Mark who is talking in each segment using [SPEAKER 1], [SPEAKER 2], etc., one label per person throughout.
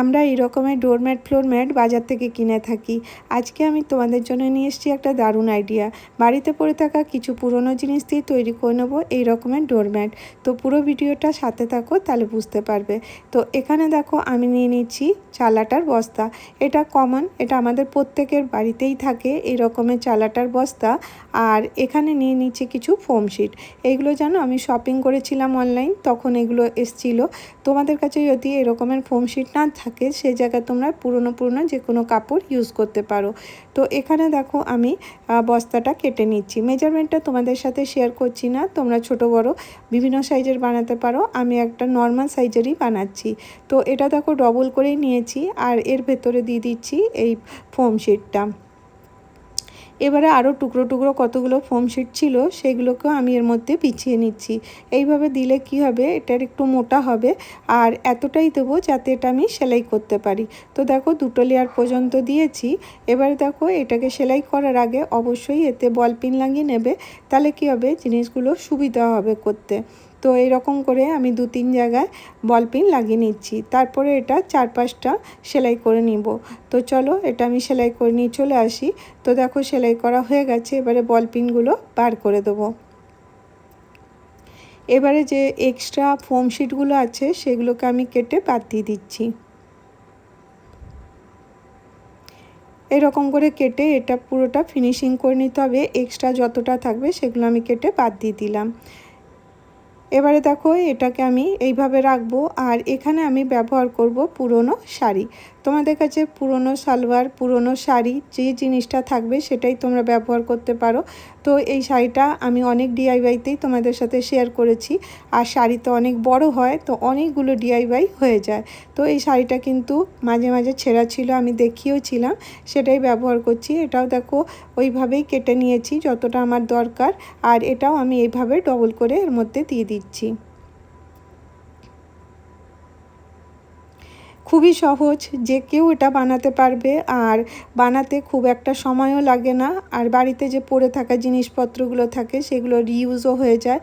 [SPEAKER 1] আমরা এই রকমের ডোরম্যাট ফ্লোরম্যাট বাজার থেকে কিনে থাকি। আজকে আমি তোমাদের জন্য নিয়ে এসেছি একটা দারুণ আইডিয়া। বাড়িতে পড়ে থাকা কিছু পুরনো জিনিস দিয়ে তৈরি করে নেবো এই রকমের ডোরম্যাট। তো পুরো ভিডিওটা সাথে থাকো, তাহলে বুঝতে পারবে। তো এখানে দেখো আমি নিয়ে নিচ্ছি চালাটার বস্তা। এটা কমন, এটা আমাদের প্রত্যেকের বাড়িতেই থাকে এই রকমের চালাটার বস্তা। আর এখানে নিয়ে নিচ্ছি কিছু ফোম শিট। এইগুলো জানো আমি শপিং করেছিলাম অনলাইন, তখন এগুলো এসছিল। তোমাদের কাছে যদি এরকমের ফোম শিট না থাকে, সেই জায়গায় তোমরা পুরনো যে কোনো কাপড় ইউজ করতে পারো। তো এখানে দেখো আমি বস্তাটা কেটে নিচ্ছি। মেজারমেন্টটা তোমাদের সাথে শেয়ার করছি না, তোমরা ছোট বড় বিভিন্ন সাইজের বানাতে পারো। আমি একটা নর্মাল সাইজেরই বানাচ্ছি। তো এটা দেখো ডবল করেই নিয়েছি, আর এর ভেতরে দিয়ে দিচ্ছি এই ফোম শিটটা। এবারে আরও টুকরো টুকরো কতগুলো ফোম শিট ছিল, সেগুলোকেও আমি এর মধ্যে বিছিয়ে নিচ্ছি। এইভাবে দিলে কি হবে, এটার একটু মোটা হবে। আর এতটাই দেবো যাতে এটা আমি সেলাই করতে পারি। তো দেখো দুটো লেয়ার পর্যন্ত দিয়েছি। এবারে দেখো এটাকে সেলাই করার আগে অবশ্যই এতে বল পিন লাগিয়ে নেবে, তাহলে কি হবে, জিনিসগুলো সুবিধা হবে করতে। তো এইরকম করে আমি 2-3 জায়গায় বল পিন লাগিয়ে নিচ্ছি। তারপরে এটা 4-5টা সেলাই করে নিব। তো চলো এটা আমি সেলাই করে নিয়ে চলে আসি। তো দেখো সেলাই করা হয়ে গেছে, এবারে বল পিনগুলো বার করে দেবো। এবারে যে এক্সট্রা ফোম শিটগুলো আছে সেগুলোকে আমি কেটে বাদ দিয়ে দিচ্ছি। এরকম করে কেটে এটা পুরোটা ফিনিশিং করে নিতে হবে। এক্সট্রা যতটা থাকবে সেগুলো আমি কেটে বাদ দিয়ে দিলাম। এবারে দেখো এটাকে আমি এইভাবে রাখবো। আর এখানে আমি ব্যবহার করব পুরনো শাড়ি। তোমাদের কাছে পুরনো সালোয়ার, পুরনো শাড়ি যে জিনিসটা থাকবে সেটাই তোমরা ব্যবহার করতে পারো। তো এই শাড়িটা আমি অনেক ডিআইওয়াইতেই তোমাদের সাথে শেয়ার করেছি। আর শাড়ি তো অনেক বড় হয়, তো অনেকগুলো ডিআইওয়াই হয়ে যায়। তো এই শাড়িটা কিন্তু মাঝে মাঝে ছেঁড়া ছিল, আমি দেখিয়েও ছিলাম, সেটাই ব্যবহার করছি। এটাও দেখো ওইভাবেই কেটে নিয়েছি যতটা আমার দরকার। আর এটাও আমি এইভাবে ডবল করে এর মধ্যে দিয়ে দিচ্ছি। খুবই সহজ, যে কেউ এটা বানাতে পারবে। আর বানাতে খুব একটা সময়ও লাগে না। আর বাড়িতে যে পড়ে থাকা জিনিসপত্রগুলো থাকে সেগুলো রিইউজও হয়ে যায়।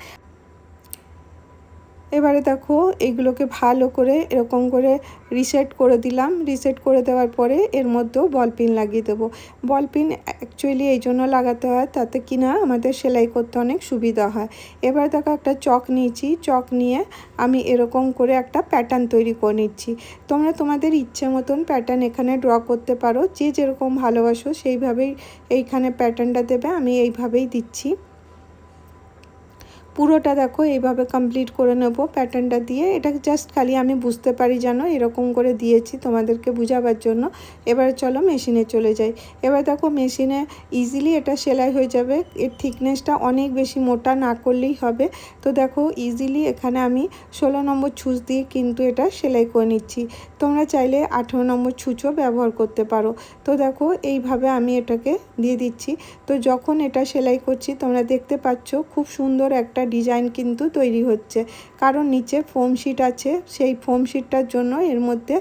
[SPEAKER 1] এবারে দেখো এইগুলোকে ভালো করে এরকম করে রিসেট করে দিলাম। রিসেট করে দেওয়ার পরে এর মধ্যেও বল পিন লাগিয়ে দেবো। বল পিন অ্যাকচুয়ালি এই জন্য লাগাতে হয়, তাতে কিনা আমাদের সেলাই করতে অনেক সুবিধা হয়। এবার দেখো একটা চক নিয়েছি, চক নিয়ে আমি এরকম করে একটা প্যাটার্ন তৈরি করে নিচ্ছি। তোমরা তোমাদের ইচ্ছে মতন প্যাটার্ন এখানে ড্র করতে পারো, যে যেরকম ভালোবাসো সেইভাবেই এইখানে প্যাটার্নটা দেবে। আমি এইভাবেই দিচ্ছি। পুরোটা দেখো এইভাবে কমপ্লিট করে নেব প্যাটার্নটা দিয়ে। এটা জাস্ট খালি আমি বুঝতে পারি যেন এরকম করে দিয়েছি তোমাদেরকে বোঝাবার জন্য। এবারে চলো মেশিনে চলে যাই। এবার দেখো মেশিনে ইজিলি এটা সেলাই হয়ে যাবে। এর থিকনেসটা অনেক বেশি মোটা না করলেই হবে। তো দেখো ইজিলি এখানে আমি 16 নম্বর ছুঁচ দিয়ে কিন্তু এটা সেলাই করে নিচ্ছি। তোমরা চাইলে 18 নম্বর ছুঁচও ব্যবহার করতে পারো। তো দেখো এইভাবে আমি এটাকে দিয়ে দিচ্ছি। তো যখন এটা সেলাই করছি তোমরা দেখতে পাচ্ছ খুব সুন্দর একটা ডিজাইন কিন্তু তৈরি হচ্ছে। কারণ নিচে ফোম শিট আছে, সেই ফোম শিটটার জন্য এর মধ্যে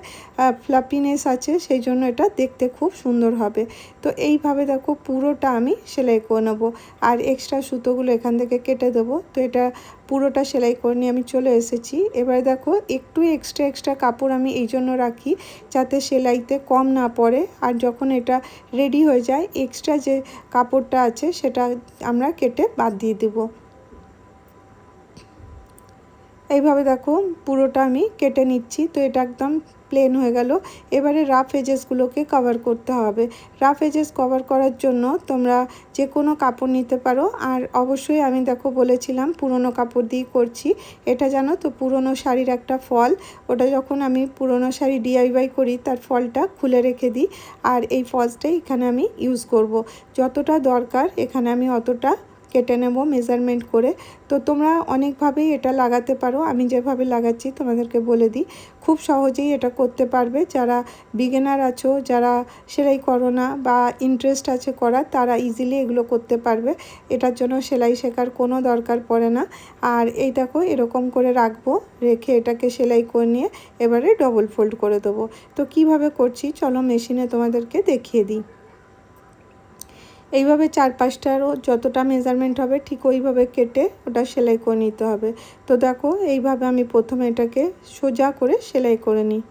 [SPEAKER 1] ফ্লাপিনেস আছে, সেই জন্য এটা দেখতে খুব সুন্দর হবে। তো এইভাবে দেখো পুরোটা আমি সেলাই করে নেবো। আর এক্সট্রা সুতোগুলো এখান থেকে কেটে দেবো। তো এটা পুরোটা সেলাই করে নিয়ে আমি চলে এসেছি। এবারে দেখো একটু এক্সট্রা কাপড় আমি এই জন্য রাখি যাতে সেলাইতে কম না পড়ে। আর যখন এটা রেডি হয়ে যায় এক্সট্রা যে কাপড়টা আছে সেটা আমরা কেটে বাদ দিয়ে দেবো। এইভাবে দেখো পুরোটা আমি কেটে নিচ্ছি। তো এটা একদম প্লেন হয়ে গেল। এবারে রাফ এজেসগুলোকে কভার করতে হবে। রাফ এজেস কভার করার জন্য তোমরা যে কোনো কাপড় নিতে পারো। আর অবশ্যই আমি দেখো বলেছিলাম পুরনো কাপড় দিয়ে করছি। এটা জানো তো পুরনো শাড়ির একটা ফল, ওটা যখন আমি পুরনো শাড়ি ডিআইওয়াই করি তার ফলটা খুলে রেখে দিই। আর এই ফলসটাই এখানে আমি ইউজ করব। যতটা দরকার এখানে আমি অতটা কেটে নেব মেজারমেন্ট করে। তো তোমরা অনেকভাবেই এটা লাগাতে পারো, আমি যেভাবে লাগাচ্ছি তোমাদেরকে বলে দিই। খুব সহজেই এটা করতে পারবে যারা বিগিনার আছো, যারা সেলাই করো না বা ইন্টারেস্ট আছে করার, তারা ইজিলি এগুলো করতে পারবে। এটার জন্য সেলাই শেখার কোনো দরকার পড়ে না। আর এই দেখো এরকম করে রাখবো, রেখে এটাকে সেলাই করে নিয়ে এবারে ডবল ফোল্ড করে দেবো। তো কিভাবে করছি চলো মেশিনে তোমাদেরকে দেখিয়ে দিই। এইভাবে 4-5টারও যতটা মেজারমেন্ট হবে ঠিক ওইভাবে কেটে ওটা সেলাই করে নিতে হবে। তো দেখো এইভাবে আমি প্রথমে এটাকে সোজা করে সেলাই করে নিই।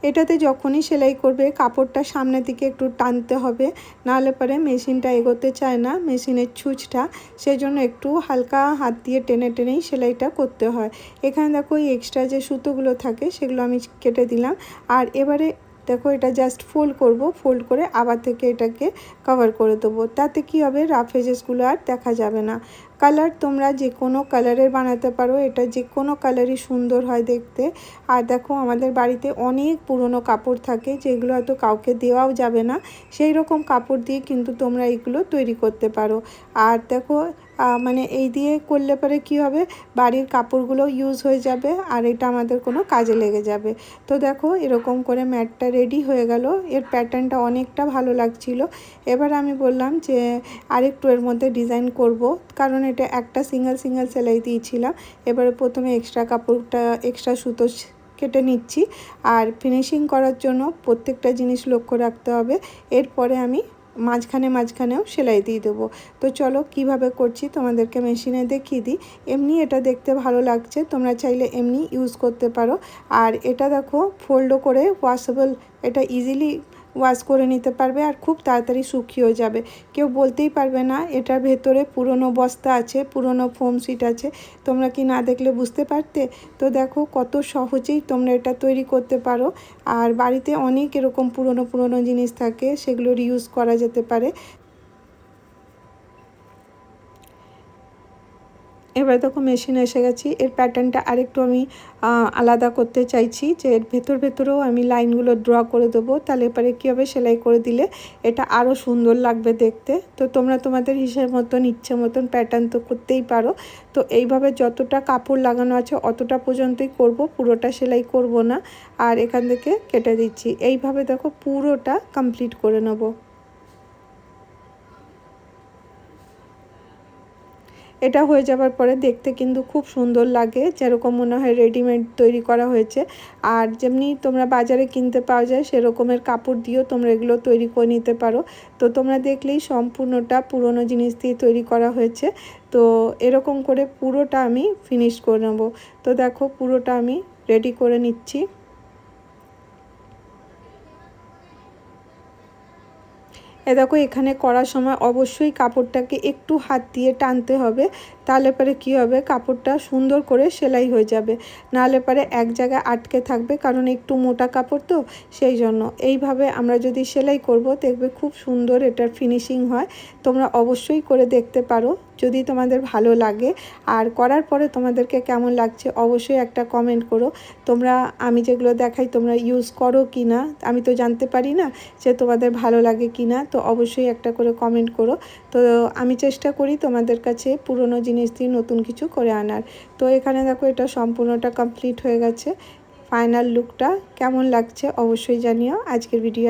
[SPEAKER 1] এটাতে যখনই সেলাই করবে কাপড়টা সামনের দিকে একটু টানতে হবে, নাহলে পরে মেশিনটা এগোতে চায় না, মেশিনের ছুঁচটা, সেজন্য একটু হালকা হাত দিয়ে টেনে টেনেই সেলাইটা করতে হয়। এখানে দেখো এই এক্সট্রা যে সুতোগুলো থাকে সেগুলো আমি কেটে দিলাম। আর এবারে দেখো এটা জাস্ট ফোল্ড করব, ফোল্ড করে আবার থেকে এটাকে কভার করে দেবো। তাতে কি হবে, রাফ এজেসগুলো আর দেখা যাবে না। কালার তোমরা যে কোনো কালারের বানাতে পারো, এটা যে কোনো কালারই সুন্দর হয় দেখতে। আর দেখো আমাদের বাড়িতে অনেক পুরনো কাপড় থাকে যেগুলো হয়তো কাউকে দেওয়াও যাবে না, সেই রকম কাপড় দিয়ে কিন্তু তোমরা এগুলো তৈরি করতে পারো। আর দেখো মানে এই দিয়ে করলে পরে কি হবে, বাড়ির কাপড়গুলো ইউজ হয়ে যাবে আর এটা আমাদের কোনো কাজে লেগে যাবে। তো দেখো এরকম করে ম্যাটটা রেডি হয়ে গেল। এর প্যাটার্নটা অনেকটা ভালো লাগছিল। এবার আমি বললাম যে আরেকটু এর মধ্যে ডিজাইন করব, কারণ এটা একটা সিঙ্গেল সেলাই দিয়েছিলাম। এবারে প্রথমে এক্সট্রা সুতো কেটে নিচ্ছি। আর ফিনিশিং করার জন্য প্রত্যেকটা জিনিস লক্ষ্য রাখতে হবে। এরপরে আমি মাঝখানেও সেলাই দিয়ে দেবো। তো চলো কিভাবে করছি তোমাদেরকে মেশিনে দেখিয়ে দিই। এমনি এটা দেখতে ভালো লাগছে, তোমরা চাইলে এমনি ইউজ করতে পারো। আর এটা দেখো ফোল্ডও করে ওয়াশেবল, এটা ইজিলি ওয়াশ করে নিতে পারবে আর খুব তাড়াতাড়ি শুকিয়েও যাবে। কেউ বলতেই পারবে না এটার ভেতরে পুরনো বস্তা আছে, পুরনো ফোম শিট আছে। তোমরা কি না দেখলে বুঝতে পারতে? তো দেখো কত সহজেই তোমরা এটা তৈরি করতে পারো। আর বাড়িতে অনেক এরকম পুরনো জিনিস থাকে, সেগুলোর ইউজ করা যেতে পারে। এবার দেখো মেশিনে এসে গেছি। এর প্যাটার্নটা আরেকটু আমি আলাদা করতে চাইছি, যে এর ভেতরেও আমি লাইনগুলো ড্র করে দেবো। তাহলে এবারে কী হবে, সেলাই করে দিলে এটা আরও সুন্দর লাগবে দেখতে। তো তোমরা তোমাদের হিসেব মতন ইচ্ছে মতন প্যাটার্ন তো করতেই পারো। তো এইভাবে যতটা কাপড় লাগানো আছে অতটা পর্যন্তই করব, পুরোটা সেলাই করব না। আর এখান থেকে কেটে দিচ্ছি। এইভাবে দেখো পুরোটা কমপ্লিট করে নেব। এটা হয়ে যাবার পরে দেখতে কিন্তু খুব সুন্দর লাগে, যেরকম মনে হয় রেডিমেড তৈরি করা হয়েছে। আর যেমনি তোমরা বাজারে কিনতে পাওয়া যায় সেরকমের কাপড় দিয়েও তোমরা এগুলো তৈরি করে নিতে পারো। তো তোমরা দেখলেই সম্পূর্ণটা পুরনো জিনিস দিয়ে তৈরি করা হয়েছে। তো এরকম করে পুরোটা আমি ফিনিশ করে নেব। তো দেখো পুরোটা আমি রেডি করে নিচ্ছি। দেখো এখানে করার সময় অবশ্যই কাপড়টাকে একটু হাত দিয়ে টানতে হবে, তাহলে পরে কী হবে, কাপড়টা সুন্দর করে সেলাই হয়ে যাবে। নাহলে পরে এক জায়গায় আটকে থাকবে, কারণ একটু মোটা কাপড় তো, সেই জন্য এইভাবে আমরা যদি সেলাই করব দেখবে খুব সুন্দর এটার ফিনিশিং হয়। তোমরা অবশ্যই করে দেখতে পারো যদি তোমাদের ভালো লাগে। আর করার পরে তোমাদেরকে কেমন লাগছে অবশ্যই একটা কমেন্ট করো। তোমরা আমি যেগুলো দেখাই তোমরা ইউজ করো কি না, আমি তো জানতে পারি না যে তোমাদের ভালো লাগে কি না। তো অবশ্যই একটা করে কমেন্ট করো। তো আমি চেষ্টা করি তোমাদের কাছে পুরনো জিনিস দিয়ে নতুন কিছু করে আনার। তো এখানে দেখো এটা সম্পূর্ণটা কমপ্লিট হয়ে গেছে। ফাইনাল লুকটা কেমন লাগছে অবশ্যই জানিও। আজকের ভিডিও